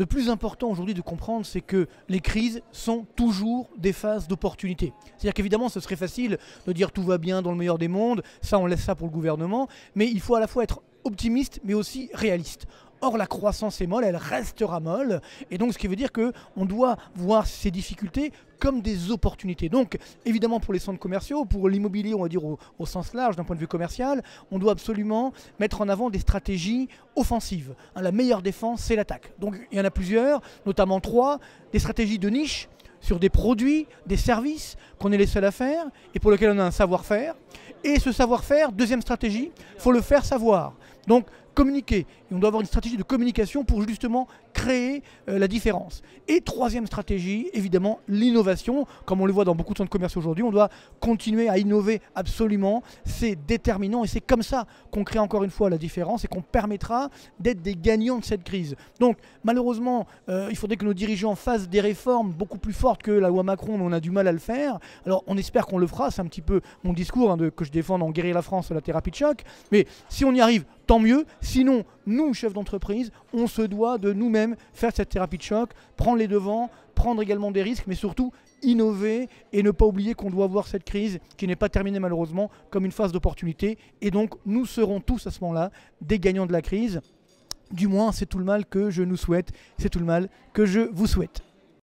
Le plus important aujourd'hui de comprendre, c'est que les crises sont toujours des phases d'opportunité. C'est-à-dire qu'évidemment, ce serait facile de dire tout va bien dans le meilleur des mondes, ça on laisse ça pour le gouvernement, mais il faut à la fois être optimiste mais aussi réaliste. Or, la croissance est molle, elle restera molle, et donc ce qui veut dire qu'on doit voir ces difficultés comme des opportunités. Donc, évidemment, pour les centres commerciaux, pour l'immobilier, on va dire au sens large, d'un point de vue commercial, on doit absolument mettre en avant des stratégies offensives. La meilleure défense, c'est l'attaque. Donc, il y en a plusieurs, notamment 3, des stratégies de niche sur des produits, des services qu'on est les seuls à faire et pour lesquels on a un savoir-faire. Et ce savoir-faire, deuxième stratégie, il faut le faire savoir. Donc, communiquer. Et on doit avoir une stratégie de communication pour justement créer la différence. Et troisième stratégie, évidemment, l'innovation. Comme on le voit dans beaucoup de centres commerciaux aujourd'hui, on doit continuer à innover absolument. C'est déterminant et c'est comme ça qu'on crée encore une fois la différence et qu'on permettra d'être des gagnants de cette crise. Donc, malheureusement, il faudrait que nos dirigeants fassent des réformes beaucoup plus fortes que la loi Macron, mais on a du mal à le faire. Alors, on espère qu'on le fera. C'est un petit peu mon discours que je défends dans Guérir la France, la thérapie de choc. Mais si on y arrive, tant mieux. Sinon, nous, chefs d'entreprise, on se doit de nous-mêmes faire cette thérapie de choc, prendre les devants, prendre également des risques, mais surtout innover et ne pas oublier qu'on doit voir cette crise, qui n'est pas terminée malheureusement, comme une phase d'opportunité. Et donc, nous serons tous à ce moment-là des gagnants de la crise. Du moins, c'est tout le mal que je nous souhaite, c'est tout le mal que je vous souhaite.